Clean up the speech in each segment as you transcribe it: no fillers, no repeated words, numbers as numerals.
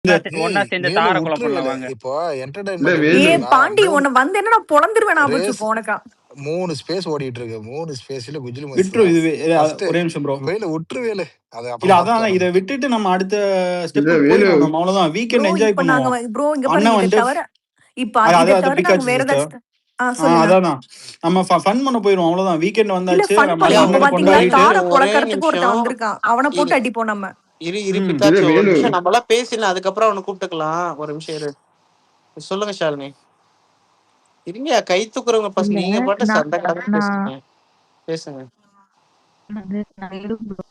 ஒன்னா சேர்ந்து வேலு தார கொலை உற்று பண்ணலாம் வேலு. வாங்க. இப்போ இல்ல என்டர்டைன்மெண்ட் எப்படி வேலு தெரியுமா? பாண்டி உன்னை வந்து என்ன நான் பொழந்துருவேன் நான் ரேஸ் போனக்கா 3 ஸ்பேஸ் ஓடிட்டு இருக்கு. 3 ஸ்பேஸ்ல குஜிலி மஸ்து விட்ரு தான். இது ஃபர்ஸ்ட் ஒரே நிமிஷம் ப்ரோ. வேலு உற்று வேலு. அது இல்ல அப்புறம் அதான் பார்த்துக்கலாம் இதை நம்ம. விட்டுட்டு நம்ம அடுத்த இல்ல ஸ்டெப்புக்கு வேலு போயிடுவோம். நம்ம அவ்வளவுதான் ப்ரோ. வீக்கெண்ட் என்ஜாய் இப்ப நாங்க பண்ணுவோம். ப்ரோ இங்க அண்ணன் பாருங்க இதை வந்துட்டு தவிர இப்ப அதான் இதை அதை தவிர நாங்க பிக்காச்சு வேற சிஸ்டர். ஏதாச்சும் சொல்லுங்க. அதான் நம்ம ஃபன் பண்ண போயிடுவோம். அவ்வளவுதான் வீக்கெண்ட் இல்ல வந்தாச்சு. ஃபன் நம்ம ஐயா பண்ணி இப்ப ஒரு அண்ணனை பாத்தீங்களா ஒரு கொண்டாடிட்டு தார நிமிஷம் ஒரே பொழக்கறதுக்கு ஒருத்தன் நிமிஷம் வந்திருக்கான். அவனை இரு போட்டு அடிப்போம் நம்ம. இரு ம் இல்ல பிக்காச்சு ஒரு வேலு நிமிஷம் நம்மளாம் பேசிடலாம், அதுக்கப்புறம் அவனை கூப்பிட்டுக்கலாம். ஒரு நிமிஷம் இரு. சொல்லுங்க ஷாலினி. இருங்க, கை தூக்குறவங்க இல்ல ஃபர்ஸ்ட், நீங்க பாட்டு நான் சண்டை கடமை நான் பேசுறீங்க. பேசுங்க. நான் எழும்புறேன்.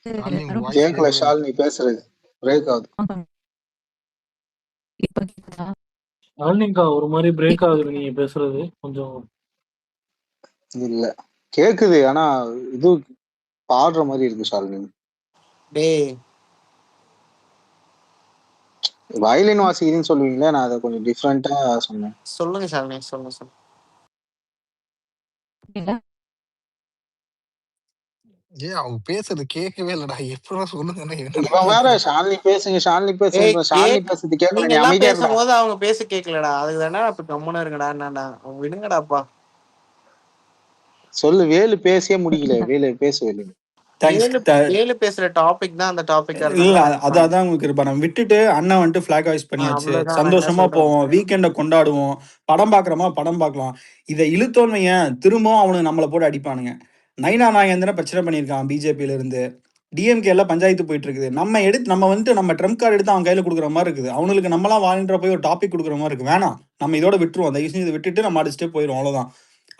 ஷாலினி உங்க வாய்ஸ் கேட்கல கேட்கவே இல்லை. ஷாலினி பேசுறது பிரேக் ஆகுது. இப்ப கேக்குதா? ஷாலினிக்கா ஒரு மாதிரி பிரேக் ஆகுது நீங்க பேசுறது கொஞ்சம். இல்ல கேக்குது, ஆனா இது பாடுற மாதிரி இருக்கு ஷாலினி. டேய் வயலின் வாசிக்குதுன்னு சொல்லுவீங்களே, நான் அதை கொஞ்சம் டிஃப்ரெண்டா சொன்னேன். சொல்லுங்க ஷாலினி, சொல்லுங்க சொல்லுங்க. இல்ல ஏன் அவங்க பேசுறது கேட்கவே இல்லடா. எப்படா சொல்லுங்கன்னா என்னடா இவன் வேற கேட்கறது? ஷாலினி பேசுங்க ஷாலினி ஏய் பேசுங்க, ஷாலினி பேசுறது கேட்கல, நீங்க நீ எல்லாம் அமைதியா இருடா. பேசும்போது அவங்க பேச கேட்கலடா, அதுக்கு தானே இப்ப கம்முன்னு இருங்கடா. என்னடா விடுங்கடாப்பா. சொல்லு, வேலு பேசியே முடிக்கல, வேலு பேசு வேலு. தேங்க்ஸ். வேலு பேசுற டாபிக் தான் அந்த டாபிக்கா இல்ல இருந்தாலும் அதான் உங்களுக்கு இருப்பா. நம்ம விட்டுட்டு அண்ணன் வந்துட்டு ஃபிளாக் ஹாய்ஸ் பண்ணியாச்சு. அவ்வளவுதான். நான் என்ன சந்தோஷமா சொல்றேன், போவோம். வீக்கெண்டை கொண்டாடுவோம். படம் பாக்குறோமா படம் பார்க்கலாம். இதை இழுத்தோன்னு ஏன் திரும்பவும் அவனுக்கு நம்மளை போட்டு அடிப்பானுங்க. நைனா நாகேந்திரன் பிரச்சனை பண்ணியிருக்கான் பிஜேபியில இருந்து. டிஎம்கே எல்லாம் பஞ்சாயத்து போயிட்டு இருக்குது. நம்ம வந்துட்டு நம்ம ட்ரம்ப் கார்டு எடுத்து அவன் கையில கொடுக்குற மாதிரி இருக்குது. அவனுக்கு நம்மளாம் வாங்கின்ற போய் ஒரு டாபிக் கொடுக்குற மாதிரி இருக்கு. வேணாம், நம்ம இதோட விட்டுருவோம். தயவு செஞ்சு இதை விட்டுட்டு நம்ம அடுத்த ஸ்டெப் போயிடும். அவ்வளவுதான்.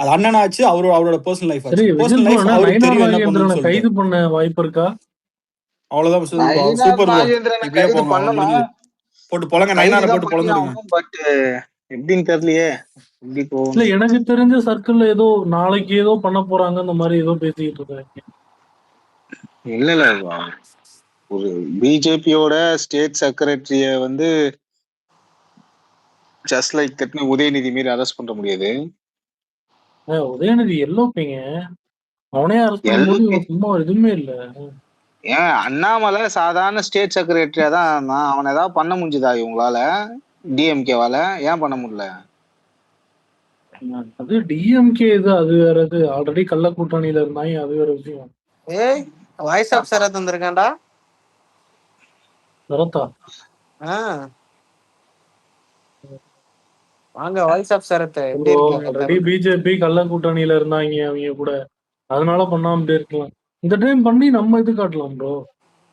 அது அண்ணனாச்சு, அவரோட பர்சனல் லைஃப் சரி ஆச்சு. விஜய் பர்சனல் ப்ரோ, லைஃப் ஆனா அவருக்கு நைனா தெரியும் என்ன பண்ணுன்னு நாகேந்திரனை சொல்லிட்டு. கைது பண்ண வாய்ப்பு இருக்கா? அவ்வளவுதான். Nainar super bro. நாகேந்திரனை இப்படியே கைது போங்க. அவன் பண்ணணும், முடிஞ்சு போட்டு பொழங்க. நைனாரை கைதுதான் போட்டு பண்ணி பொழந்துடுங்க. ஆகணும். பட் எப்படின்னு தெரியலையே, எப்படி இல்ல போகணும். எனக்கு தெரிஞ்ச சர்க்கிள்ல ஏதோ நாளைக்கு ஏதோ பண்ண போறாங்க, இந்த மாதிரி ஏதோ பேசிக்கிட்டு இருக்காங்க. இல்ல இல்ல, ஒரு பிஜேபியோட ஸ்டேட் செக்ரட்டரிய வந்து ஜஸ்ட் லைக் தட்னு உதயநிதி மீறி அரெஸ்ட் பண்ண முடியாது. உதயநிதி எல்லோப்பீங்க, அவனே அரெஸ்ட் பண்ணும்போது இவன் சும்மா எதுவுமே இல்ல. ஏன் அண்ணாமலை சாதாரண ஸ்டேட் செக்ரட்டரியா தான் இருந்தான். அவனை ஏதாவது பண்ண முடிஞ்சுதா இவங்களால? டிஎம்கேவால ஏன் பண்ண முடியல? அது டிஎம்கே இது, அது வேற. இது ஆல்ரெடி கள்ள கூட்டணியில இருந்தாங்க, அது வேற விஷயம். ஏய் வாய்ஸ் ஆஃப் சரத் வந்திருக்கான்டா. சரத்தா வாங்க வாய்ஸ் ஆஃப் சரத். எப்படி ஆல்ரெடி இருக்கீங்க? பிஜேபி கள்ள கூட்டணியில இருந்தாங்க அவங்க கூட, அதனால பண்ணாம இருக்கலாம். இந்த டைம் பண்ணி நம்ம இது காட்டலாம் ப்ரோ.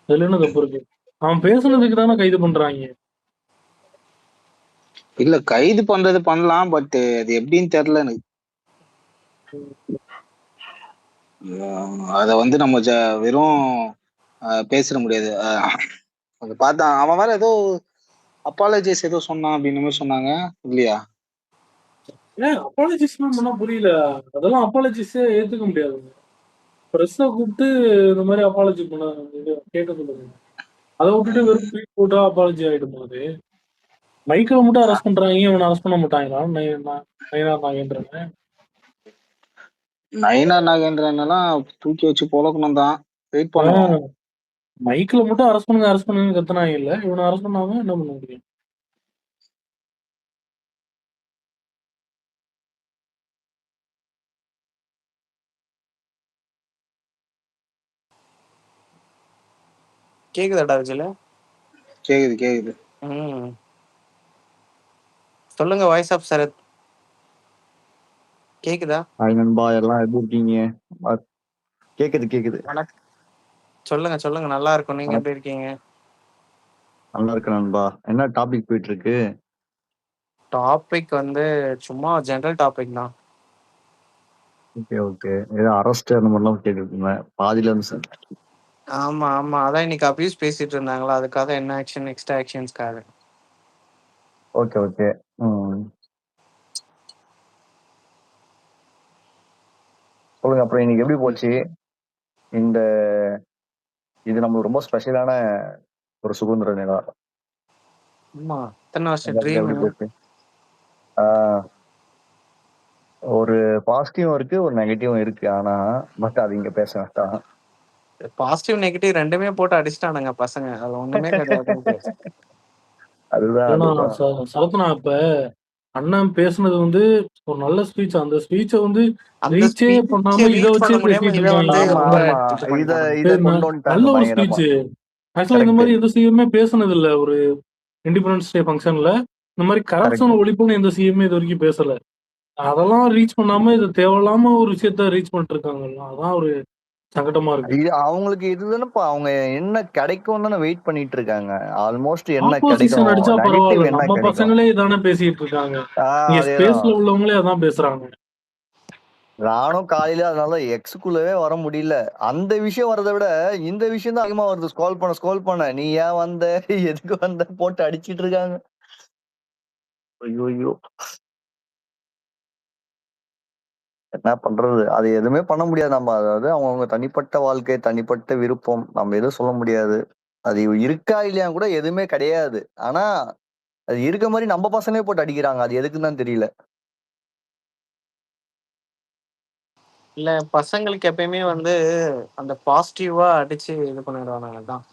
அதுல என்ன தப்பு இருக்கு? அவன் பேசுனதுக்கு தானே கைது பண்றாங்க. இல்ல கைது பண்றது பண்ணலாம், பட் அது எப்படின்னு தெரியல எனக்கு. அத வந்து நம்ம வெறும் பேசிட முடியாது. அதை பார்த்தா அவன் வேற ஏதோ அப்பாலஜிஸ் ஏதோ சொன்னான் அப்படின்னு சொன்னாங்க இல்லையா? ஏன் அப்பாலஜிஸ் பண்ணா புரியல. அதெல்லாம் அப்பாலஜிஸே ஏத்துக்க முடியாது. பிரஸ்ஸை கூப்பிட்டு இந்த மாதிரி அப்பாலஜி பண்ண கேட்க சொல்லுங்க. அதை விட்டுட்டு வெறும் ட்வீட் போட்டா அப்பாலஜி ஆயிடும் போது. மைக்கில் மட்டும் அரெஸ்ட் பண்றாங்க, இவனை அரெஸ்ட் பண்ண மாட்டாங்களா? நயினார் நாகேந்திரன் நயினார் நாகேந்திரன் எல்லாம் தூக்கி வச்சு பொழக்கணும் தான். வெயிட் பண்ணுவோம். மைக்கில் மட்டும் அரெஸ்ட் பண்ணுங்க கத்துனாங்க இல்ல, இவனை அரெஸ்ட் பண்ணாம என்ன பண்ண முடியும்? கேக்குதாடா விஜயில? கேக்குது. சொல்லுங்க வாய்ஸ் ஆஃப் சரத். கேக்குதா? ஹாய் நண்பா, எல்லாம் எப்படி இருக்கீங்க? கேக்குது. சொல்லுங்க. நல்லா இருக்கும். நீங்க எப்படி இருக்கீங்க? நல்லா இருக்கு நண்பா. என்ன டாபிக் போயிட்டு இருக்கு? டாபிக் வந்து சும்மா ஜெனரல் டாபிக் தான். ஓகே. ஏதோ அரெஸ்ட் அந்த மாதிரிலாம் கேட்டுட்டு இருந்தேன், பாதியில இருந்து சார். ஆமா அதான் இன்னைக்கு அபியூஸ் பேசிட்டு இருந்தாங்களா, அதுக்காக என்ன ஆக்ஷன், எக்ஸ்ட்ரா ஆக்ஷன்ஸ்க்காக. ஓகே. சொல்லுங்க. அப்புறம் இன்னைக்கு எப்படி போச்சு? இது நம்மளுக்கு ரொம்ப ஸ்பெஷலான ஒரு சுதந்திர நிலா. ஆமா, எத்தனை வருஷம் ட்ரீம். ஒரு பாசிட்டிவும் இருக்கு, ஒரு நெகட்டிவும் இருக்கு. ஆனா பட் அது இங்க பேச வேண்டாம். பாசிட்டிவ் நெகட்டிவ் ரெண்டுமே போட்டு அடிச்சிட்டானுங்க பசங்க. அது ஒண்ணுமே கிடையாதுன்ட்டு. அதுதான் ஏன்னா அதுதான் சரத்னா இப்ப அண்ணன் பேசுனது வந்து ஒரு நல்ல ஸ்பீச். அந்த ஸ்பீச்சை வந்து அந்த ரீச்சே ஸ்பீச் பண்ணாம இதை ரீச் பண்ண வச்சே முடியாம பேசிட்டு இதை வந்து இருக்காங்க. ஆமா ரொம்ப ஆமா இது இத பண்ணிட்டானுங்க. இத கொண்டு நல்ல வந்துட்டாங்க ஒரு பயங்கரமா. ஸ்பீச். ஆக்சுவலா இந்த கரெக்ட் மாதிரி எந்த சிஎம்ஏ பேசுனது இல்ல. ஒரு இண்டிபெண்டன்ஸ் டே ஃபங்க்ஷன்ல இந்த மாதிரி கரெக்ட். கரப்ஷன் ஒழிப்புன்னு எந்த சிஎம்ஏ இது வரைக்கும் பேசல. அதெல்லாம் ரீச் பண்ணாம இது தேவையில்லாம ஒரு விஷயத்த ரீச் பண்ணிட்டு இருக்காங்கல்ல, அதான் ஒரு சங்கடமா இருக்கு. இது அவங்களுக்கு இதுதானப்பா, அவங்க என்ன கிடைக்கும் தானே வெயிட் பண்ணிட்டு இருக்காங்க. ஆல்மோஸ்ட் என்ன ஆப்போசிஷன் கிடைக்கும், அடிச்சா நெகட்டிவ் பரவாயில்ல, என்ன நம்ம கிடைக்கும். பசங்களே இதானே பேசிட்டு இருக்காங்க. இங்க அதேதான். ஸ்பேஸ்ல உள்ளவங்களே அதான் பேசுறாங்க. நானும் காலையில அதனால எக்ஸுக்குள்ளவே வர முடியல. அந்த விஷயம் வரதை விட இந்த விஷயம் தான் அதிகமா வருது. ஸ்க்ரோல் பண்ண நீ ஏன் வந்த எதுக்கு வந்த போட்டு அடிச்சிட்டு இருக்காங்க. ஐயோ என்ன பண்றது, அது எதுவுமே பண்ண முடியாது நம்ம. அதாவது அவங்கவுங்க தனிப்பட்ட வாழ்க்கை, தனிப்பட்ட விருப்பம், நம்ம எதுவும் சொல்ல முடியாது. அது இருக்கா இல்லையா கூட எதுவுமே கிடையாது. ஆனா அது இருக்க மாதிரி நம்ம பசங்களே போட்டு அடிக்கிறாங்க. அது எதுக்குன்னு தான் தெரியல. இல்ல பசங்களுக்கு எப்பயுமே வந்து அந்த பாசிட்டிவா அடிச்சு இது பண்ணிடுவானுங்க. தான்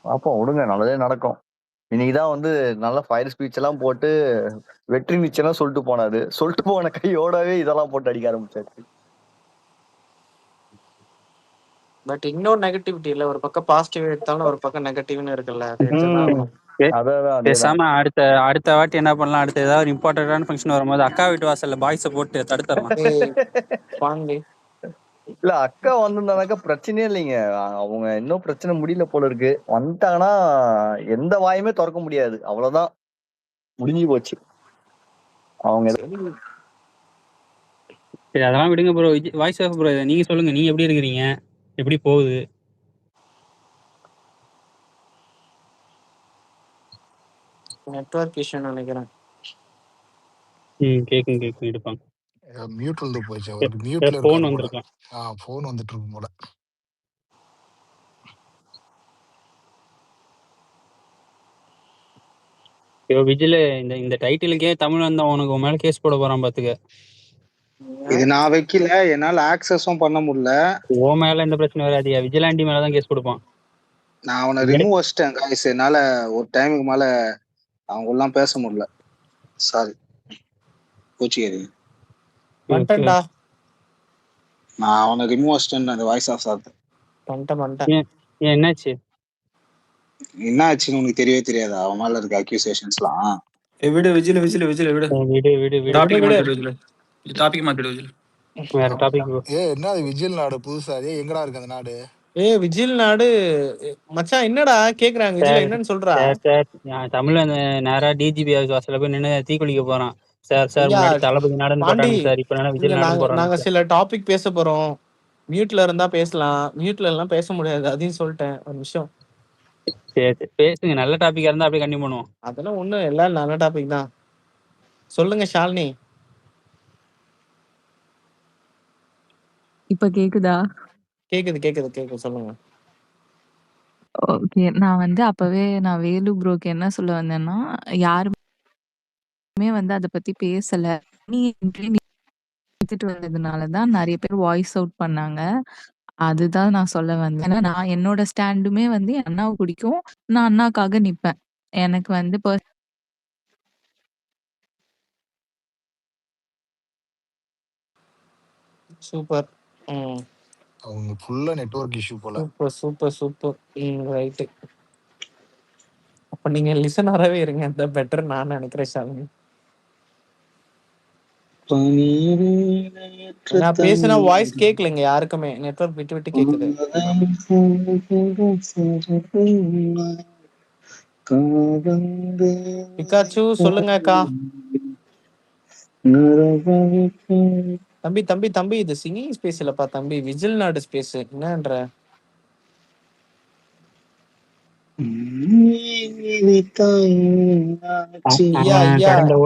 பாப்போம், விடுங்க, நல்லதே நடக்கும். இன்னைக்குதான் வந்து நல்ல ஃபயர் ஸ்பீச் எல்லாம் போட்டு வெற்றி நிச்சயம் சொல்லிட்டு போனாரு. சொல்லிட்டு போன கையோடவே இதெல்லாம் போட்டு அடிக்க ஆரம்பிச்சாச்சு. பட் இன்னொரு நெகட்டிவிட்டி இல்ல, ஒரு பக்கம் பாசிட்டிவ் எடுத்தாலும் ஒரு பக்கம் நெகட்டிவ்னு இருக்குல்ல, அது எடுத்துதான் ஆகணும். அதேதான். பேசாம அடுத்த வாட்டி என்ன பண்ணலாம், அடுத்த ஏதாவது ஒரு இம்பார்ட்டன்டான ஃபங்க்ஷன் வரும்போது அக்கா வீட்டு வாசல்ல பாய்ஸை போட்டு தடுத்துடலாம். ஏய் பாண்டி, இல்ல அக்கா வந்திருந்தானாக்கா பிரச்சனையே இல்லைங்க. அவங்க இன்னும் பிரச்சனை முடியல போல இருக்கு. வந்துட்டாங்கன்னா எந்த வாயுமே திறக்க முடியாது. அவ்வளவுதான், முடிஞ்சு போச்சு. அவங்க சரி சரி அதெல்லாம் விடுங்க ப்ரோ. வாய்ஸ் ஆஃப் ப்ரோ, நீங்க சொல்லுங்க, நீங்க எப்படி இருக்கிறீங்க, எப்படி போகுது? நெட்வொர்க் இஷ்யூன்னு நினைக்கிறேன். கேக்கும் எடுப்பாங்க. மியூட் வந்து போச்சு, அவருக்கு மியூட்ல போன் இருக்காரு போல. வந்திருக்கலாம். போன் வந்துட்டு இருக்கும் போல. விஜில இந்த டைட்டிலுக்கே தமிழ் வந்தா உனக்கு உன் மேல கேஸ் போட போறான் பாத்துக்க. இது நான் வைக்கல, என்னால ஆக்சஸும் பண்ண முடியல. ஓ மேல எந்த பிரச்சனை வராதியா, விஜிலாண்டி மேலதான் கேஸ் கொடுப்பான். நான் அவனை ரிமூவ் வச்சிட்டேன் காய்ஸ். என்னால ஒரு டைமுக்கு மேல அவங்க எல்லாம் பேச முடியல. சாரி, கோச்சிக்காதீங்க. வந்துட்டேன்டா. நான் அவனை ரிமூவ் வச்சிட்டேன், அந்த வாய்ஸ் ஆஃப் சார். பண்ணிட்டேன். என்னாச்சு? என்ன ஆச்சுன்னு உனக்கு தெரியவே தெரியாதா? அவன் மேல இருக்க அக்யூசேஷன்ஸ்லாம். விடு விஜில விஜில விஜில விடு. டாபிக் மாத்திடு விஜில. டாபிக் மாத்திடு விஜில. வேற டாபிக். என்ன அது விஜில் நாடு புதுசா? எங்கடா இருக்கு அந்த நாடு? விஜில் நாடு மச்சான், என்னடா கேக்குறாங்க? விஜில் என்னன்னு சொல்றா? சார் தமிழ்ல அந்த நேரா டிஜிபி வாசல்ல போய் நின்று தீக்குளிக்க போறான். சார் முன்னாடி தளபதி நாடுன்னு போட்டாங்க சார், இப்ப என்ன விஜில் நாடுன்னு போறாங்க. நாங்க சில டாபிக் பேச போறோம். மியூட்ல இருந்தா பேசலாம், மியூட்ல எல்லாம் பேச முடியாது, அதையும் சொல்லிட்டேன். ஒரு நிமிஷம் சரி பேசுங்க, நல்ல டாபிக்கா இருந்தா அப்படியே கண்டினியூ பண்ணுவோம். அதெல்லாம் ஒண்ணும் எல்லாம் நல்ல டாபிக் தான். சொல்லுங்க ஷாலினி. இப்ப கேக்குதா? கேக்குது சொல்லுங்க. ஓகே. நான் வந்து அப்பவே வேலு ப்ரோக்கு என்ன சொல்ல வந்தேன்னா, யாருமே வந்து அத பத்தி பேசல. நீ எடுத்துட்டு வந்ததுனால தான் நெறைய பேர் வாய்ஸ் அவுட் பண்ணாங்க. அதுதான் நான் சொல்ல வந்தேன். ஏன்னா நான் என்னோட ஸ்டாண்டுமே வந்து என் அண்ணாவ பிடிக்கும். நான் அண்ணாக்காக நிப்பேன். எனக்கு வந்து சூப்பர். அவங்க ஃபுல்லா நெட்வொர்க் இஷ்யூ போல. சூப்பர். ரைட். அப்ப நீங்க லிசனராகவே இருங்க, அந்த பெட்டர் நான் நினைக்கிறேன் ஷாலினி. நான் பேசினா வாய்ஸ் கேட்கலங்க யாருக்குமே, நெட்வொர்க் விட்டு விட்டு கேக்குது. பிகாச்சு சொல்லுங்க அக்கா. தம்பி இது சிங்கிங் ஸ்பேஸ் இல்லப்பா தம்பி, விஜில் நாடு ஸ்பேஸ். என்னன்ற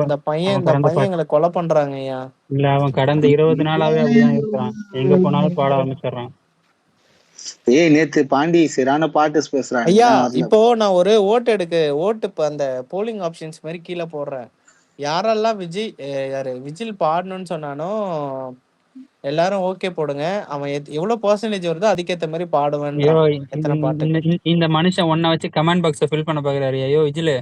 இந்த பையன் எங்களை கொலை பண்றாங்க ஐயா. இல்ல அவன் கடந்த 20 நாளாவே அப்படிதான் இருக்கிறான், எங்க போனாலும் பாட ஆரம்பிச்சிடறான். நேத்து பாண்டி சரியான பாட்டு பேசுறான் ஐயா. இப்போ நான் ஒரு ஓட்டு இப்ப அந்த போலிங் ஆப்ஷன்ஸ் மாதிரி கீழே போடுறேன். யாரெல்லாம் விஜில் பாடணும்னு சொன்னானோ எல்லாரும் ஓகே போடுங்க. அவன் எவ்வளவு பெர்சன்டேஜ் வருதோ அதுக்கேத்த மாதிரி ஐயோ பாடுவேன்றான். எத்தனை பாட்டுக்கு இந்த மனுஷன் ஒன்ன வச்சு கமெண்ட் பாக்ஸ ஃபில் பண்ண பாக்குறாரு. ஐயோ விஜில்,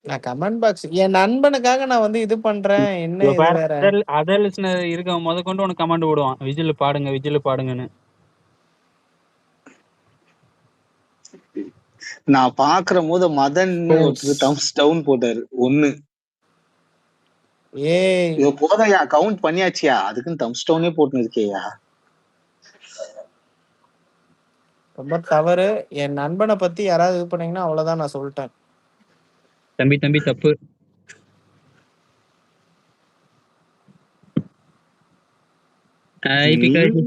நான் கமெண்ட் பாக்ஸ் என் நண்பனுக்காக நான் வந்து இது பண்றேன். என்ன இது வேற? அதர் லிஸ்னர் இருக்க முத கொண்டு உனக்கு கமெண்ட் போடுவான், விஜில் பாடுங்க விஜில் பாடுங்கன்னு. நான் பாக்குற போது மதன் ஒருத்தர் தம்ஸ் டவுன் போட்டாரு ஒண்ணு. ஏய் இது போதையா கவுண்ட் பண்ணியாச்சியா, அதுக்குன்னு தம்ஸ் டவுனே போட்டுன்னு இருக்கியா? ரொம்ப தவறு. என் நண்பனை பத்தி யாராவது இது பண்ணீங்கன்னா அவ்வளவுதான், நான் சொல்லிட்டேன். தம்பி தப்பு.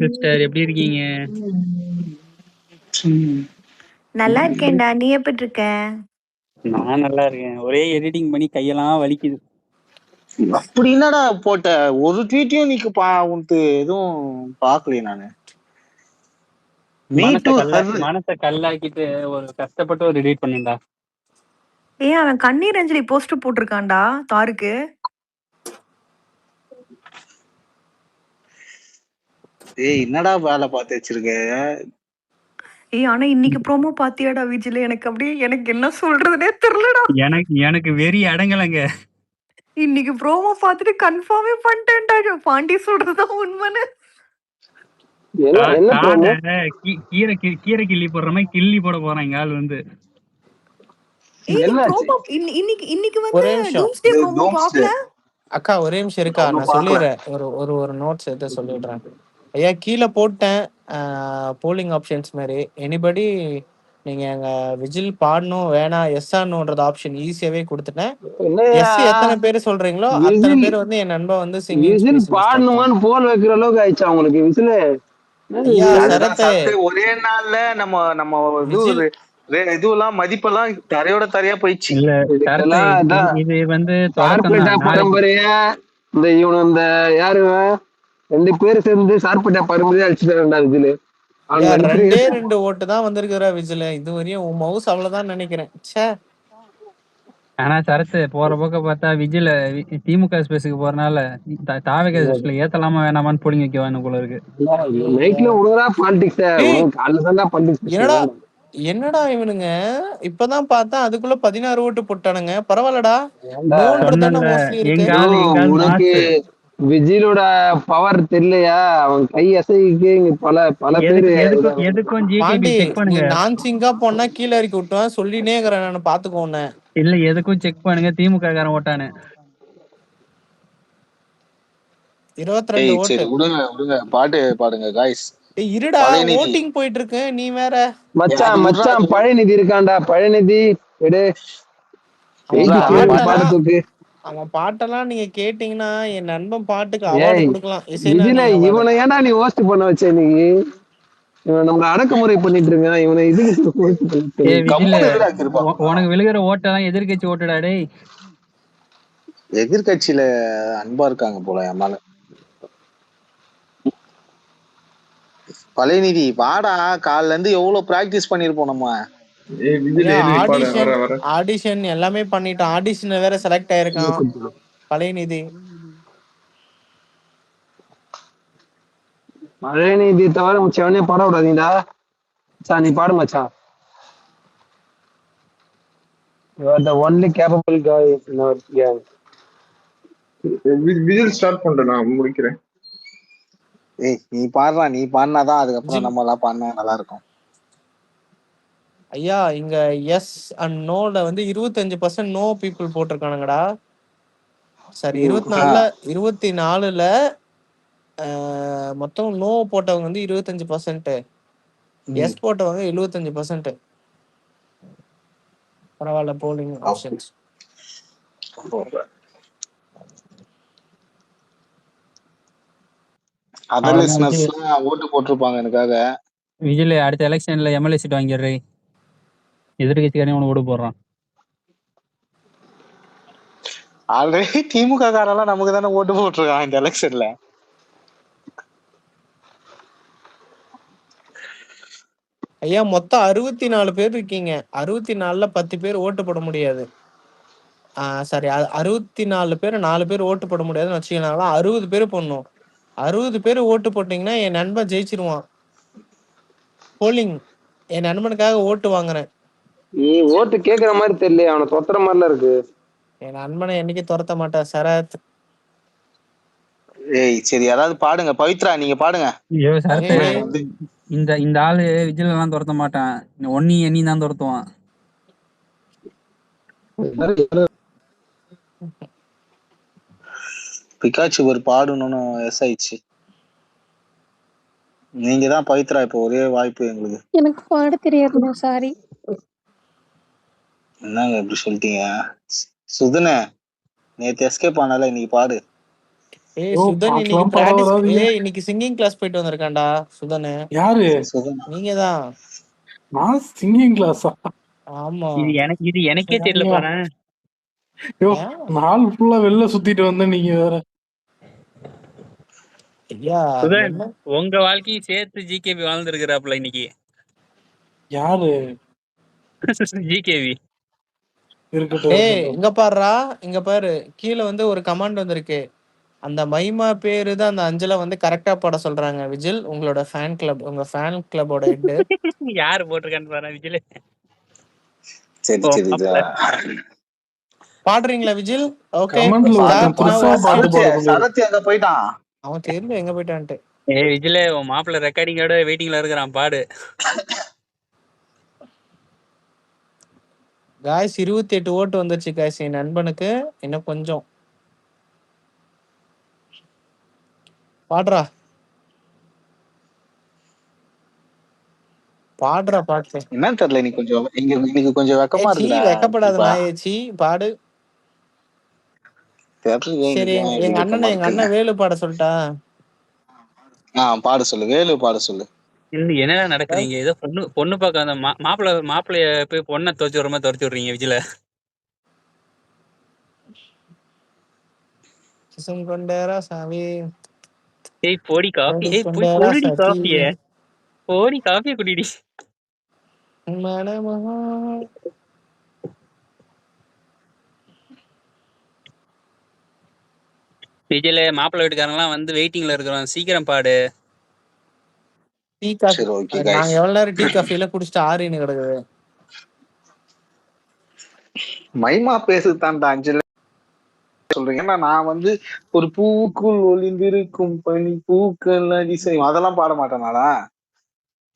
சிஸ்டர் எப்படி இருக்கீங்க? நல்லா இருக்கேன்டா, நீ எப்படி இருக்க? நான் நல்லா இருக்கேன். ஒரே எடிட்டிங் பண்ணி கையெல்லாம் வலிக்குது. அப்படி என்னடா போட்ட? ஒரு ட்வீட்டையும் நீக்கு உனக்கு எதுவும் பாக்கலையே நானு. மனசை கல்லாக்கிட்டு ஒரு கஷ்டப்பட்டு ஒரு எடிட் பண்ணேன்டா. ஏன் அவன் கண்ணீர் அஞ்சலி போஸ்டர் போட்டிருக்கான்டா தாருக்கு. ஏய் என்னடா வேலை பார்த்து வச்சிருக்க? ஏய் ஆனா இன்னைக்கு ப்ரோமோ பாத்தியாடா விஜில? எனக்கு அப்படியே எனக்கு என்ன சொல்றதுனே தெரியலடா. எனக்கு வெறி அடங்கலங்க. இன்னைக்கு ப்ரோமோ பார்த்துட்டு கன்ஃபார்மே பண்ணிட்டேன்டா, பாண்டி சொல்றதுதான் உண்மைன்னு. கீரை கிள்ளி போடுற மாதிரி கிள்ளி போட போறான் இங்க ஆள் வந்து. இன்னைக்கு வந்து டூம்ஸ்டே ப்ரோமோ பார்க்கல அக்கா? ஒரே நிமிஷம் இருக்கா, நான் சொல்லிடுறேன். ஒரு நோட்ஸ் எடுத்து சொல்லிடுறேன். ஐயா கீழே போட்டேன் போலிங் ஆப்ஷன்ஸ் மாதிரி. எனிபடி நீங்க எங்க விஜில் பாடணும் வேணாம் எஸ் ஆனோன்றது ஆப்ஷன் ஈஸியாவே கொடுத்துட்டேன். எஸ் எத்தனை பேர் சொல்றீங்களோ அத்தனை பேர் வந்து என் நண்பன் வந்து விசில் பாடணுமான்னு போல் வைக்கிற அளவுக்கு ஆயிடுச்சு அவங்களுக்கு விசில். ஒரே நாள்ல நம்ம இதுவெல்லாம் மதிப்பெல்லாம் தரையோட தரையா போயிடுச்சு. இது வந்து பரம்பரையா இந்த இவனு இந்த யாரு 2 பேர் சேர்ந்து சார்பட்டா பரம்பரையா அடிச்சுட்டு விஜில். 2 ஓட்டு தான் வந்திருக்கிற விஜில். இது வரையும் உன் மவுஸ் அவ்வளவுதான் நினைக்கிறேன். ஆனா சரத்து போற போக்க பார்த்தா விஜில திமுக ஸ்பேஸுக்கு போறனால தாவக ஸ்பேஸ்ல ஏத்தலாமா வேணாமான்னு போலிங் வைக்கவான்னு போல இருக்கு. என்னடா இவனுங்க இப்பதான் பார்த்தா அதுக்குள்ள 16 ஓட்டு போட்டானுங்க. பரவாயில்லடா. விஜிலோட பவர் தெரியலையா? அவன் கை அசைக்கு பல பேரு நான்சிங்கா போனா கீழே இறக்கி விட்டுவான் சொல்லினே இருக்கிறேன் நான். பாத்துக்கோன்னு இல்ல எதுக்கும் செக் பண்ணுங்க. திமுக காரன் ஓட்டானு 22 ஓட்டு. விடுங்க பாட்டு பாடுங்க காய்ஸ். இருடா ஓட்டிங் போயிட்டு இருக்கு, நீ வேற. மச்சான் பழனிதி இருக்காண்டா, பழனிதி எடு. அவன் பாட்டெல்லாம் நீங்க கேட்டீங்கன்னா என் நண்பன் பாட்டுக்கு அவார்டு கொடுக்கலாம். இவனை ஏன்டா நீ ஹோஸ்ட் பண்ண வச்ச? நீ நம்மள அடக்குமுறை பண்ணிட்டு இருக்கான். இவனை உனக்கு விழுகிற ஓட்டெல்லாம் எதிர்கட்சி ஓட்டுடா டேய். எதிர்கட்சியில அன்பா இருக்காங்க போல என் மேல. பழையநிதி வாடா, காலைல இருந்து எவ்வளவு பிராக்டிஸ் பண்ணிருப்போம் நம்ம. ஆடிஷன் எல்லாமே பண்ணிட்டோம். ஆடிஷன் வேற செலக்ட் ஆயிருக்கான் பழையநிதி. பழையநிதி தவிர மச்சவனே பாட விடாதீங்கடா. நீ பாடு மச்சான். You are the only capable guy in our gang. Vigil start பண்றேன், நான் முடிக்கிறேன். ஏய் நீ பாடுறா, நீ பாடினாதான் அதுக்கப்புறம் நம்ம எல்லாம் பாடினா நல்லா இருக்கும். ஐயா இங்க எஸ் அண்ட் நோல வந்து 25% நோ பீப்புள் போட்டிருக்கானுங்கடா. சரி 24ல மொத்தம் நோ போட்டவங்க வந்து 25%, எஸ் போட்டவங்க 75%. பரவாயில்ல போலிங் ஆப்ஷன்ஸ். ஓட்டு போட்டிருப்பாங்க எனக்காக. விஜில் அடுத்த எலெக்ஷன்ல எம்எல்ஏ சீட் வாங்கிடுறே. எதிர்கட்சிக்காரன் உனக்கு ஓட்டு போடுறான். ஆல்ரெடி திமுக காரெல்லாம் நமக்கு தானே ஓட்டு போட்டிருக்கான் இந்த எலெக்ஷன்ல. ஐயா மொத்தம் 64 பேர் இருக்கீங்க. 64ல 10 பேர் ஓட்டு போட முடியாது. சாரி 64 பேர் 4 பேர் ஓட்டு போட முடியாதுன்னு வச்சுக்கலாம். 60 பேர் போடணும். 60 பேர் ஓட்டு போட்டீங்கன்னா என் நண்பன் ஜெயிச்சிருவான். போலிங் என் நண்பனுக்காக ஓட்டு வாங்குறேன். நீ ஓட்டு கேக்குற மாதிரி தெரியல, அவனை தொத்துற மாதிரிலாம் இருக்கு. என் நண்பனை என்னைக்கு துரத்த மாட்டேன் சரத். ஏய் சரி யாராவது பாடுங்க. பவித்ரா நீங்க பாடுங்க. ஐயோ சரத்து, ஏய் வந்து இந்த ஆளு விஜில் எல்லாம் துரத்த மாட்டான். ஒன்னி எண்ணி தான் துரத்துவான். பிகாச்சு ஒரு பாடணும்னு எஸ் ஆயிடுச்சு. நீங்க தான் பவித்ரா, இப்போ ஒரே வாய்ப்பு எங்களுக்கு. எனக்கு பாட தெரியாதுண்ணா, சாரி. என்னங்க இப்படி சொல்லிட்டீங்க? சுதனே நேத்து எஸ்கேப் ஆனால இன்னைக்கு பாடு. ஏய் ஓ சுதன் இன்னைக்கு பாட்டெல்லாம் பாட பிராக்டிஸ். வராதுங்க. இன்னைக்கு சிங்கிங் கிளாஸ் போயிட்டு வந்திருக்கான்டா சுதன். யாரு? சுதன் நீங்க தான். நான் சிங்கிங் கிளாஸா? ஆமா. இது எனக்கே தெரியல பாரு. ஐயோ, ஏன்? நாள் ஃபுல்லா வெளில சுத்திட்டு வந்தேன், நீங்க வேற. ஐயா சுதன், என்ன உங்க வாழ்க்கையும் சேர்த்து ஜிகேபி வாழ்ந்துருக்கிறாப்புல இன்னைக்கு. யாரு? ஜிகேபி இருக்கட்டும் ஏய் இருக்கட்டும். இங்க பாருடா, இங்க பாரு, கீழே வந்து ஒரு கமாண்ட் வந்திருக்கு. அந்த மைமா பேரு தான் அந்த அஞ்சலை வந்து கரெக்டா போட சொல்றாங்க. விஜில் உங்களோட ஃபேன் கிளப், உங்க ஃபேன் கிளப்போட ஹெட். யாரு போட்டிருக்கான்னு பாரு விஜில். சரி சரி பாடுறீங்களா விஜில்? ஓகே கமெண்ட்ல ஒருத்தன் ஸ்டார்ட் நவ. தப்பா பாட்டு பாட சரத் சொல்லிரு. சரத் எங்க போயிட்டான்? அவன் தெரியல எங்க போயிட்டான்ட்டு. ஏய் விஜில, உன் மாப்பிள்ள ரெக்கார்டிங்கோட வெயிட்டிங்ல இருக்கிறான், பாடு. காய்ஸ் 28 ஓட்டு வந்துருச்சு காய்ஸ் என் நண்பனுக்கு. இன்னும் கொஞ்சம் பாடுறா பாடுறா பாட்டு. என்னன்னு தெரியல, இன்னைக்கு கொஞ்சம் இன்னைக்கு கொஞ்சம் வெக்கமா ஏச்சி இருக்குடா. வெக்கப்படாத நாயேச்சி, பாடு. சரி எங்க அண்ணன் வேலு பாட சொல்லிட்டா? பாடு சொல்லு, வேலு பாட சொல்லு. என்னடா நடக்குறீங்க? ஏதோ பொண்ணு பார்க்க அந்த மாப்பிள்ளைய போய் பொண்ணை துவச்சு விடுற மாதிரி துவச்சு விடுறீங்க விஜில. கொண்டேரா சாமி. ஏய் போடி காஃபி, ஏய் போய் கொண்டேரா குடிடி சாச்சி. காஃபிய, போடி காஃபிய குடிடி. மனமோ விஜில, மாப்பிள்ளை வீட்டுக்காரங்களாம் வந்து வெயிட்டிங்ல இருக்கிறோம், சீக்கிரம் பாடு. Tea coffee. சரி ஓகே நாங்க गाइस. எவ்வளவு நேரம் டீ காஃபில குடிச்சிட்டு ஆறின்னு கிடக்குது. மைமா பேசுதான்டா அஞ்சல சொல்றீங்க. ஏன்னா நான் வந்து ஒரு பூக்குள் ஒளிந்திருக்கும் பனி பூக்கள் அதிசயம் அதெல்லாம் பாட மாட்டேனாடா.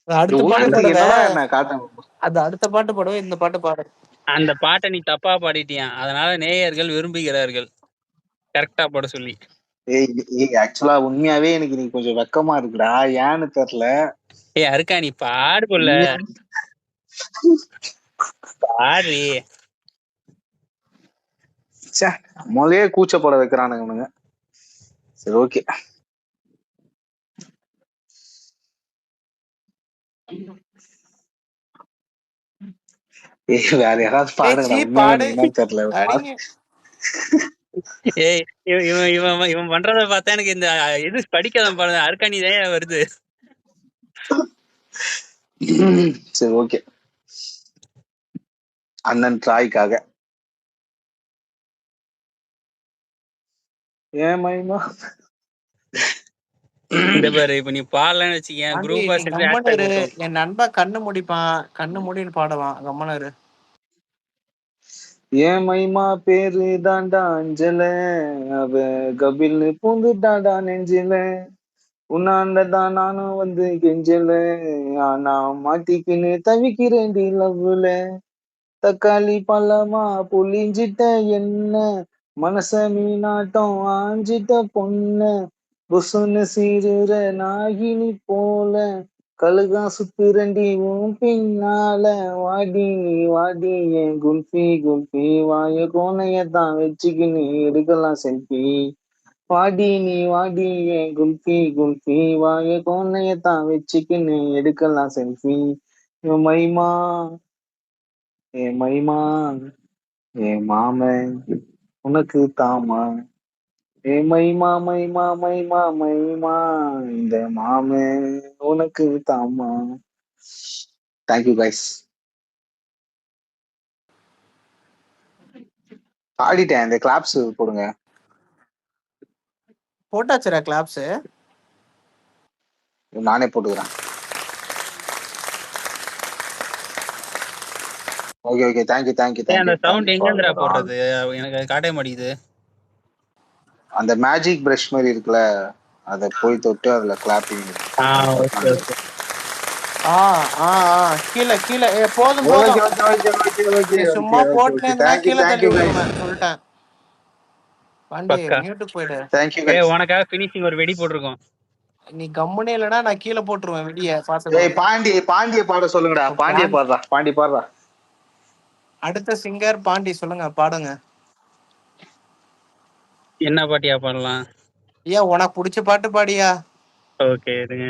அடுத்த பாட்டு உலகத்துக்கு பாடுவ. என்னடா என்ன காட்ட? அது அடுத்த பாட்டு பாடுவேன், இந்த பாட்டு பாடு. அந்த பாட்டை நீ தப்பா பாடிட்டியான், அதனால நேயர்கள் விரும்புகிறார்கள் கரெக்டா பாட சொல்லி. ஏய் ஆக்சுவலா உண்மையாவே எனக்கு நீ கொஞ்சம் வெக்கமா இருக்குடா, ஏன்னு தெரியல. ஏய் அருக்கா, நீ பாடு கொள்ள பாடு. முதலே கூச்சப்பட வைக்கிறானுங்க இவனுங்க. சரி ஓகே. வேற யாராவது பாடுங்கடா, உண்மையாவே என்னன்னு தெரியல. ஏய் இவன் பண்றத பார்த்தா எனக்கு இந்த இது படிக்காத பாடுங்க அருக்காணி தான் வருது. சரி ஓகே. அண்ணன் ட்ராய்க்காக. ஏன் மைமா இந்த பாரு, இப்ப நீ பாடலன்னு வச்சுக்கேன், குரூப்பா சேர்த்து என் நண்பன் கண்ணு முடிப்பான், கண்ணு முடின்னு பாடுவான். கம்மனரு. ஏன் மைமா பேரு தாண்டா அஞ்சல, அவ கபில்னு பூந்துட்டாடா நெஞ்சில, உன்னாண்டதான் நானும் வந்து கெஞ்சல, ஆனா மாட்டிக்கின்னு தவிக்கிறேன்டி லவ்வுல, தக்காளி பழமா புளிஞ்சிட்ட என்ன, மனச மீனாட்டம் ஆஞ்சிட்ட பொண்ண, புசுன்னு சீருற நாகினி போல, கழுகா சுத்துரண்டி உன் பின்னால, வாடி நீ வாடி என் குல்ஃபி குல்ஃபி, வாய கோணையத்தான் வச்சுக்கின்னு எடுக்கலாம் செல்ஃபி, வாடி நீ வாடி என் குல்ஃபி குல்ஃபி, வாய கோணையத்தான் வச்சுக்கின்னு எடுக்கலாம் செல்ஃபி, மைமா ஏ மைமா ஏ மாமன் உனக்கு தாமா, ஏ மைமா மைமா மைமா மைமா இந்த மாமன் உனக்கு தாமா. Thank you guys. ஆடிட்டேன். இந்த கிளாப்ஸ் போடுங்க. போட்டாச்சுடா கிளாப்ஸ். நானே போட்டுக்கிறேன். ஓகே ஓகே, தேங்க்யூ தேங்க்யூ அந்த தேங்க்யூ சவுண்ட் தேங்க்யூ ஃபார் எங்கேருந்துடா யுவர் ஆல். போடுறது? எனக்கு அது காட்டவே மாட்டேங்குது. அந்த மேஜிக் பிரஷ் மாதிரி இருக்குல்ல, அதை போய் தொட்டு அதுல கிளாப்பிங் ஓகே ஓகே. கீழே கீழே போதும் ஓகே போதும். ஓகே ஓகே ஓகே ஓகே நீ சும்மா ஓகே போட்டுனே ஓகே, இருந்தா தேங்க்யூ கீழே தள்ளி தேங்க்யூ கைஸ், விட்டுருவேன் சொல்லிட்டேன். பாண்டி பக்கா. மியூட்டுக்கு போயிடு. Thank you guys. உனக்காக ஃபினிஷிங் ஒரு வெடி போட்டிருக்கோம். நீ கம்முனே இல்லைன்னா நான் கீழே போட்டுருவேன் வெடிய. பாத்துக்கோ. ஏய் பாண்டிய பாட சொல்லுங்கடா. பாண்டிய பாடுறா, பாண்டி பாடுறா. அடுத்த சிங்கர் பாண்டி, சொல்லுங்க பாடுங்க. என்ன பாட்டியா பாடலாம்? ஏன் உனக்கு பிடிச்ச பாட்டு பாடியா? ஓகே இருங்க.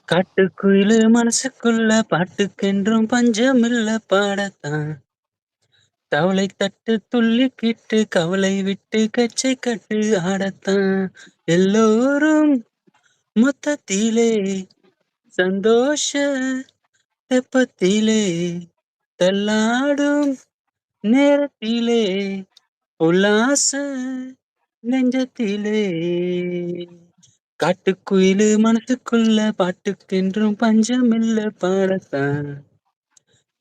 காட்டுக்குயிலு மனசுக்குள்ள பாட்டுக்கென்றும் பஞ்சமில்ல பாடத்தான். தவளை தட்டு துள்ளிக்கிட்டு கவலை விட்டு கச்சை கட்டு ஆடத்தான். எல்லோரும் மொத்தத்திலே சந்தோஷ தெப்பத்திலே தள்ளாடும் நேரத்திலே உல்லாச நெஞ்சத்திலே. காட்டுக்குயிலு மனசுக்குள்ள பாட்டுக்கென்றும் பஞ்சமில்ல பாடத்தான்.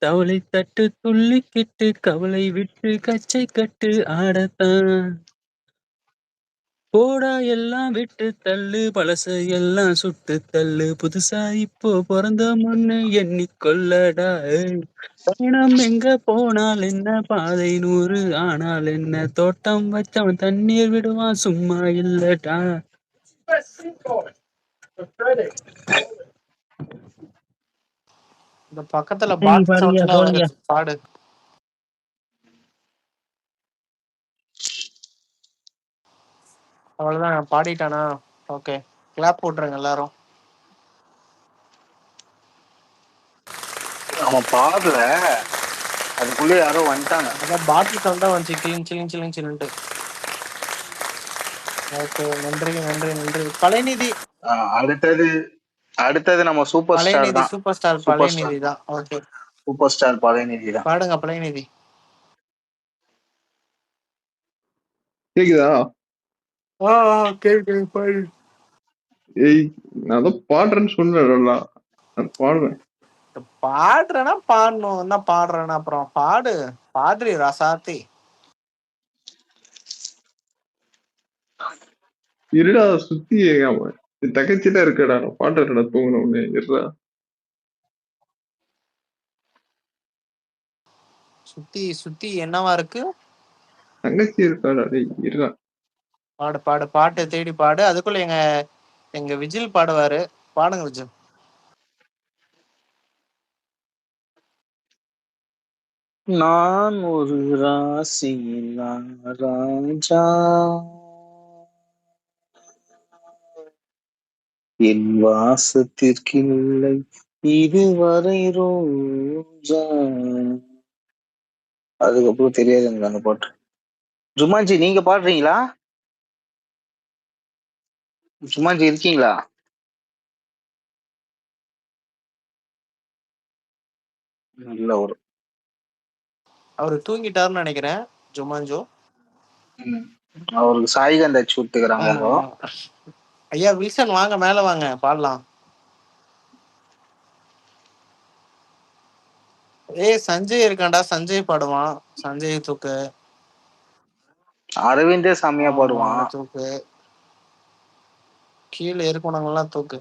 தவளை தட்டு துள்ளிக்கிட்டு கவலை விட்டு கச்சை கட்டு ஆடத்தான். போடா எல்லாம் விட்டு தள்ளு, பழச எல்லாம் சுட்டு தள்ளு, புதுசா இப்போ பிறந்த முன்னு எண்ணிக்கொள்ளடா. பயணம் எங்க போனால் என்ன, பாதை 100 ஆனால் என்ன, தோட்டம் வச்சவன் தண்ணீர் விடுவான் சும்மா இல்லடா. இந்த பக்கத்துல நீ பாட்டு பாடுறியா சவுண்ட்லாம் போறியா? வருது, பாடு. அவ்வளவுதான் பாடிட்டானா? ஓகே, கிளாப் போட்டுருங்க எல்லாரும். அவன் பாடல, அதுக்குள்ளே யாரோ வந்துட்டாங்க. அதான் பாட்டில் சவுண்ட் தான் வந்துச்சு, கிளின் சிலின் சிலின் சிலின்ட்டு. ஓகே, நன்றி நன்றி நன்றி. பழையநிதி. அடுத்தது நம்ம சூப்பர் ஸ்டார் பழையநிதி, தான். சூப்பர் ஸ்டார் சூப்பர் ஸ்டார், பழையநிதி தான். ஓகே, சூப்பர் ஸ்டார் பழையநிதி தான். பாடுங்க பழையநிதி. கேக்குதா? கேக்கு பாடு. ஏய், நான் தான் பாடுறேன்னு சொன்னேன்ல, நான் பாடுவேன். பாடுறேன்னா பாடணும், என்ன பாடுறேன்னா அப்புறம் பாடு. பாடுறி ரசாத்தி. இருடா சுத்தி தகச்சிட்டா இருக்கடா, நான் பாடுறேன்டா தூங்கின உடனே. இருடா. சுத்தி சுத்தி என்னவா இருக்கு? தங்கச்சி இருக்காடா, டேய் இருடா. பாடு பாடு, பாட்டு தேடி பாடு. அதுக்குள்ள எங்க எங்க விஜில் பாடுவாரு. பாடுங்க விஜில். நான் ஒரு ராசியில்லா ராஜா, என் வாசத்திற்கில்லை இதுவரை ரோஜா. அதுக்கப்புறம் தெரியாது எனக்கு அந்த பாட்டு. ஜுமான்ஜி நீங்க பாடுறீங்களா? ஜுமான்ஜி இருக்கீங்களா? இல்ல, ஒரு அவரு தூங்கிட்டாருன்னு நினைக்கிறேன் ஜுமான்ஜோ. அவருக்கு சாய்கந்த அடிச்சு விட்டுக்கிறாங்க. ஐயா வில்சன் வாங்க, மேல வாங்க, பாடலாம். சஞ்சய் இருக்காண்டா, சஞ்சய் பாடுவான். சஞ்சய் தூக்கு. அரவிந்தே செம்மையா பாடுவான். தூக்கு. கீழே இருக்கணுங்கெல்லாம் தூக்கு.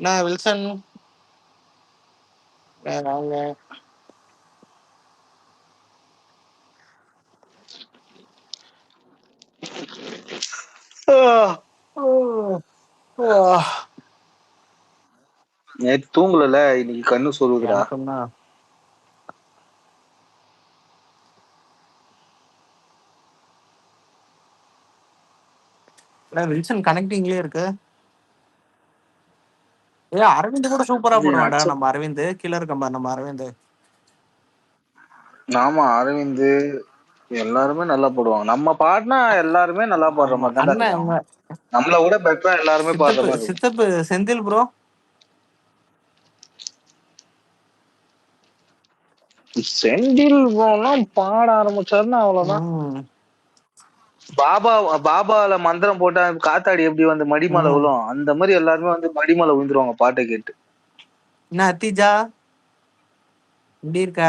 நான் வில்சன் வாங்க. நேத்து தூங்கல, இன்னைக்கு கண்ணு சொல்லுதுடா. எனக்கும் தான். வில்சன் கனெக்டிங்லயே இருக்கு. அரவிந்த் கூட சூப்பரா போடுவான்டா. நம்ம அரவிந்த் கீழே இருக்க நம்ம அரவிந்த். ஆமா, அரவிந்த் எல்லாருமே நல்லா போடுவாங்க. நம்ம பாடினா எல்லாருமே நல்லா பாடுற மாதிரி தான் இருக்காங்க. நம்மள விட பெட்டரா எல்லாருமே பாடுற மாதிரி. சித்தப்பு செந்தில் ப்ரோ செந்தில் ப்ரோலாம் பாட ஆரம்பிச்சாருன்னா அவ்வளவுதான். பாபால மந்திரம் போட்டா காத்தாடி எப்படி வந்து மடிமலை விழும், அந்த மாதிரி எல்லாருமே வந்து மடிமலை விழுந்துருவாங்க பாட்டை கேட்டு. என்ன அத்திஜா எப்படி இருக்க?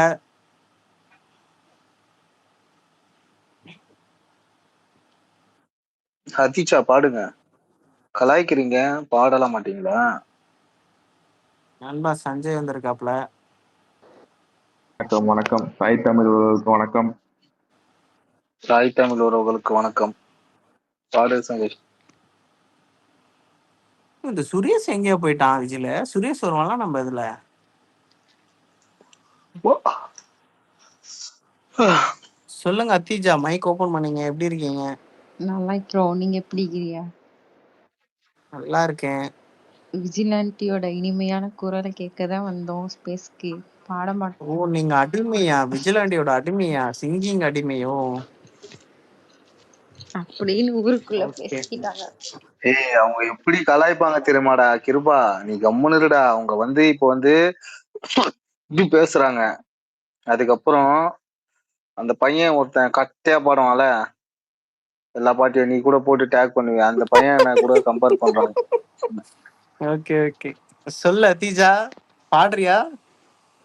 அத்திச்சா பாடுங்க. கலாய்க்கிறீங்க, பாடலாம் மாட்டீங்களா? நண்பா சஞ்சய் வந்திருக்காப்ல. வணக்கம் வணக்கம். சாய் தமிழ் உறவுகளுக்கு வணக்கம். சாய் தமிழ் உறவுகளுக்கு வணக்கம். பாடு சஞ்சய். இந்த சுரேஷ் எங்கேயோ போயிட்டான் விஜில. சுரேஷ் வருவான்லாம் நம்ம இதுல. சொல்லுங்க அத்திஜா, மைக் ஓபன் பண்ணீங்க. எப்படி இருக்கீங்க? நல்லா இருக்கிறோம். நீங்க எப்படி இருக்கீங்க? நல்லா இருக்கேன். விஜிலாண்டியோட இனிமையான குரலை கேட்கதான் வந்தோம் ஸ்பேஸ்க்கு. பாட மாட்டோம். ஓ, நீங்க அடிமையா? விஜிலாண்டியோட அடிமையா? சிங்கிங் அடிமையோ? அப்படின்னு ஊருக்குள்ள பேசிக்கிட்டாங்க. ஏய், அவங்க எப்படி கலாய்ப்பாங்க தெரியுமாடா கிருபா, நீ கம்முனுடா. அவங்க வந்து இப்ப வந்து இப்படி பேசுறாங்க. அதுக்கப்புறம் அந்த பையன் ஒருத்தன் கட்டையா பாடுவான்ல, எல்லா பாட்டையும் நீ கூட போட்டு டேக் பண்ணுவேன், அந்த பையன் கூட கம்பேர் பண்றாங்க. ஓகே ஓகே, சொல்லு அத்திஜா, பாடுறியா?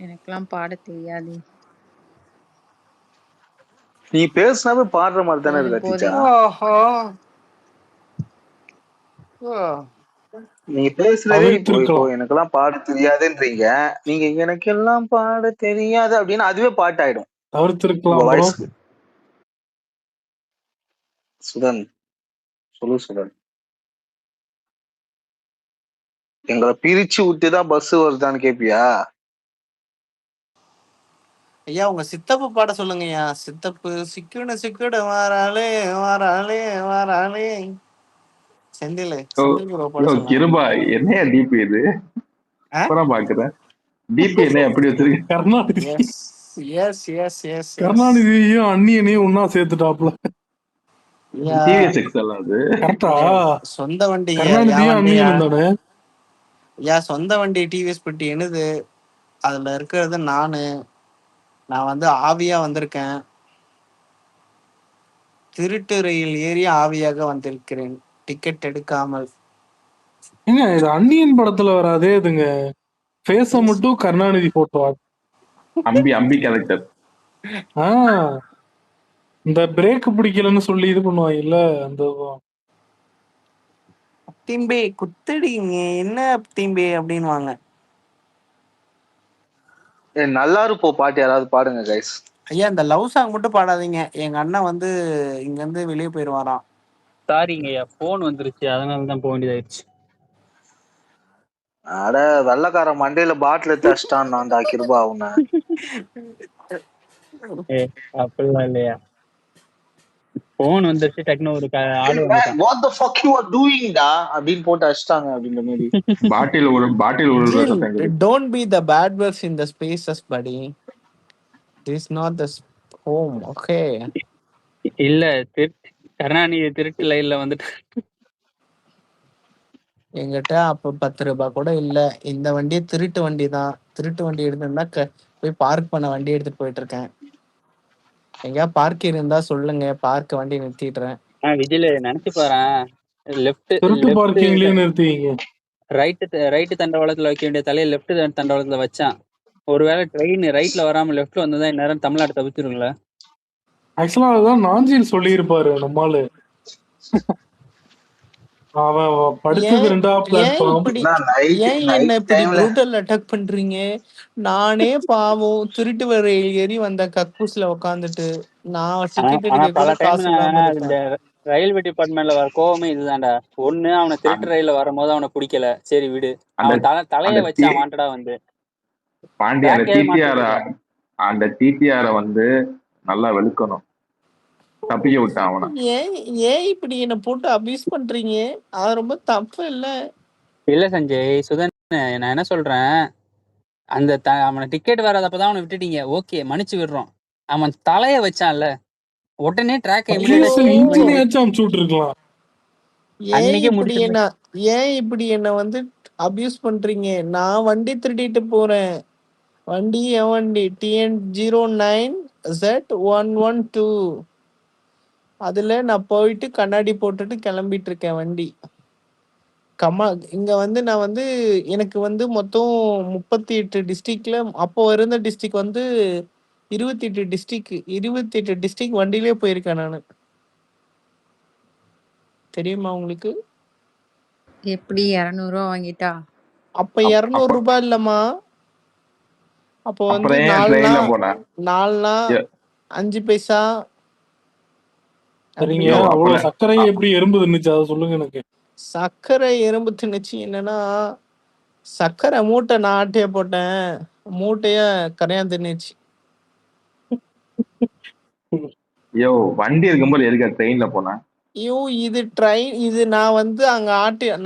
எனக்கெல்லாம் பாட தெரியாது. நீ பேசுனாவே பாடுற மாதிரி தானே இருக்கு அத்திஜா. நீங்க பேசுறதே இப்போ எனக்கெல்லாம் பாட தெரியாதுன்றீங்க. நீங்க எனக்கெல்லாம் பாட தெரியாது அப்படின்னு அதுவே பாட்டாயிடும். வாய்ஸ்க்கு. சுதன் சொல்லு சுதன். எங்களை பிரிச்சு விட்டுதான் பஸ் வருதான்னு கேப்பியா? ஐயா உங்க சித்தப்பு பாட சொல்லுங்கய்யா. சித்தப்பு சிக்குட வாராளே வாராளே வாராளே. செந்தில் கிருபா என்னையா டிபி இது? பாக்குறேன் டிபி என்ன எப்படி வச்சிருக்க? கருணாநிதி. எஸ் எஸ் எஸ் கருணாநிதியையும் அண்ணியனையும் ஒன்னா சேர்த்துட்டாப்ல. சொந்த வண்டி. சொந்த வண்டி டிவிஎஸ் பெட்டி என்னது, அதுல இருக்கிறது நான் வந்து ஆவியா வந்திருக்கேன். திருட்டு ரயில் ஏறி ஆவியாக வந்திருக்கிறேன், டிக்கெட் எடுக்காமல். ஏங்க இது அன்னியன் படத்துல வராதே இதுங்க. ஃபேஸ மட்டும் கருணாநிதி போட்டோ. அம்பி கேரக்டர். இந்த பிரேக் பிடிக்கலன்னு சொல்லி இது பண்ணுவாங்க இல்ல, அந்த திம்பே குத்தடிங்க என்ன திம்பே அப்படின்வாங்க. நல்லா இருப்போ பாட்டு யாராவது பாடுங்க கைஸ். ஐயா இந்த லவ் சாங் மட்டும் பாடாதீங்க. எங்க அண்ணன் வந்து இங்க இருந்து வெளியே போயிடுவாராம். சாரிங்க ஐயா, போன் வந்துருச்சு, அதனாலதான் போக வேண்டியதாயிடுச்சு. அட வெள்ளக்கார மண்டையில பாட்டில் எடுத்து அடிச்சிட்டான் நான்டா கிருபா உன்னை. அப்படிலாம் இல்லையா, போன் வந்துருச்சு டக்குனு ஒரு ஆளு வந்துட்டான். What the fuck you are doing டா அப்படினு போட்டு அடிச்சிட்டாங்க அப்படின்ற மாதிரி. பாட்டில் Don't be the bad words in the spaces buddy. This is not the home. Okay. இல்ல கருணாநிதி திருட்டு லைன்ல வந்துட்டு எங்கிட்ட அப்ப 10 ரூபாய் கூட இல்ல. இந்த வண்டி திருட்டு வண்டி தான். திருட்டு வண்டி எடுத்திருந்தா போய் பார்க் பண்ண வண்டி எடுத்துட்டு போயிட்டு இருக்கேன். எங்கயா பார்க் இருந்தா சொல்லுங்க, பார்க் வண்டி நிறுத்திடுறேன். விஜில நினைச்சு பாறேன், லெஃப்ட் ரைட் தண்டவாளத்துல வைக்க வேண்டிய தலையை லெஃப்ட் தண்டவாளத்துல வச்சான். ஒருவேளை ட்ரெயின் ரைட்ல வராம லெஃப்ட்ல வந்ததா இந்நேரம் தமிழ்நாடு தவிச்சிருங்களா? ஆக்சுவலா அதுதான் நாஞ்சில் சொல்லியிருப்பாரு நம்மால. அட்டாக் பண்றீங்க. நானே பாவம் திருட்டு ரயில் ஏறி வந்த கக்கூஸ்ல உட்காந்துட்டு நான் டிக்கெட் எடுக்க கூட காசு இல்லாம இருக்கேன். ரயில்வே டிபார்ட்மெண்ட்ல வர கோவமே இதுதான்டா. ஒண்ணு அவனை திருட்டு ரயில்ல வரும்போது அவனை பிடிக்கல, சரி விடு. அவன் தலைய வச்சான் வாண்டடா வந்து. பாண்டி அந்த டிடிஆர வந்து நல்லா வெளுக்கணும், தப்பிக்க விட்டான் அவனை. ஏன் இப்படி என்ன போட்டு அபியூஸ் பண்றீங்க? அது ரொம்ப தப்பு இல்ல. இல்ல சஞ்சய், சுதன், நான் என்ன சொல்றேன், அந்த அவனை டிக்கெட் வராதப்பதான் அவனை விட்டுட்டீங்க, ஓகே மன்னிச்சு விடுறோம். அவன் தலைய வச்சான்ல, உடனே ட்ராக் ஏன் இப்படி என்ன வந்து அபியூஸ் பண்றீங்க? நான் வண்டி திருடிட்டு போறேன். வண்டி என் வண்டி TN09Z112. அதுல நான் போயிட்டு கண்ணாடி போட்டுட்டு கிளம்பிட்டு இருக்கேன் வண்டி. இங்க வந்து நான் வந்து எனக்கு வந்து மொத்தம் 38 டிஸ்ட்ரிக்ட்ல அப்போ இருந்த டிஸ்ட்ரிக்ட் வந்து 28 டிஸ்ட்ரிக்ட் வண்டியிலே போயிருக்கேன் நானு. தெரியுமா உங்களுக்கு? எப்படி 200 ரூபா வாங்கிட்டா? அப்ப 200 ரூபாய் இல்லம்மா, அப்போ வந்து 4 5 பைசா. சரிங்க, அவ்வளவு சர்க்கரை எப்படி எறும்பு தின்னுச்சு அதை சொல்லுங்க எனக்கு. சர்க்கரை எறும்பு தின்னுச்சு என்னன்னா, சர்க்கரை மூட்டை நான் ஆட்டைய போட்டேன், மூட்டைய கரையான் தின்னுச்சு. ஐயோ, வண்டி இருக்கும்போது எதுக்கு ட்ரெயின்ல போனா? ஐயோ, இது ட்ரெயின், இது நான் வந்து அங்க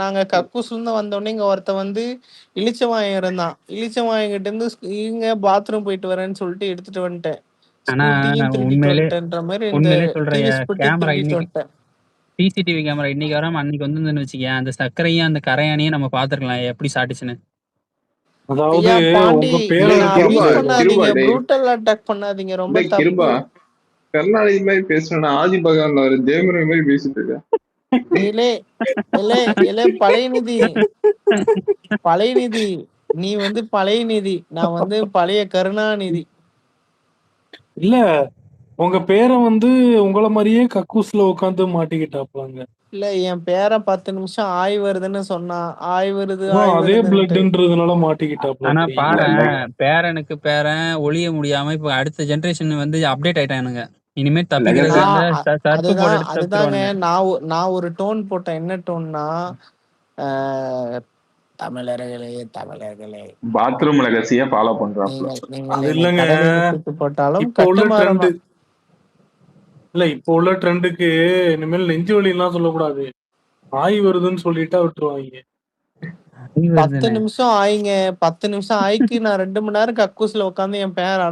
நாங்க கக்கூஸ்ல இருந்து வந்தோடனே இங்க ஒருத்த வந்து இளிச்சவாயம் இருந்தான். இளிச்சவாயம் கிட்ட இருந்து இங்க பாத்ரூம் போயிட்டு வரேன்னு சொல்லிட்டு எடுத்துட்டு வந்துட்டேன். சிசிடிவி கேமரா இன்னைக்கு வராம அன்னைக்கு வந்து வச்சுக்கேன், அந்த சர்க்கரையும் அந்த கரையானையும் நம்ம பாத்துக்கலாம் எப்படி சாட்டுச்சுன்னு. அதாவது ரொம்ப தப்பு. கருணாநிதி மாதிரி பேசுறேன், ஆதி பகவான்ல ஒரு ஜெயமுறை மாதிரி பேசிட்டு இருக்கேன். பழையநிதி, நீ வந்து பழையநிதி, நான் வந்து பழைய கருணாநிதி. இல்ல, உங்க பேரை வந்து உங்கள மாதிரியே கக்கூஸ்ல உட்காந்து மாட்டிக்கிட்டாப்பாங்க. இல்ல, என் பேரை 10 நிமிஷம் ஆய் வருதுன்னு சொன்னா, ஆய் வருது அதே பிளட்ன்றதுனால மாட்டிக்கிட்டாப்ல. ஆனா பாரு, பேரனுக்கு பேரன் ஒளிய முடியாம இப்ப அடுத்த ஜெனரேஷன் வந்து அப்டேட் ஆயிட்டானுங்க. இனிமே தப்பிக்கிறது அதுதாங்க. நான் ஒரு டோன் போட்டேன். என்ன டோன்னா, தமிழர்களே பாத்ரூம் ரகசிய ஃபாலோ பண்றாப்ல. அது இல்லங்க, போட்டாலும் இல்ல இப்போ உள்ள ட்ரெண்டுக்கு இனிமேல் நெஞ்சு வலி எல்லாம் சொல்லக்கூடாது, ஆய் வருதுன்னு சொல்லிட்டா விட்டுருவாங்க. 10 நிமிஷம் ஆயிங்க, 10 நிமிஷம் ஆயிக்கு நான் 2 மணி நேரம் கக்கூஸ்ல உட்காந்து என் பேர்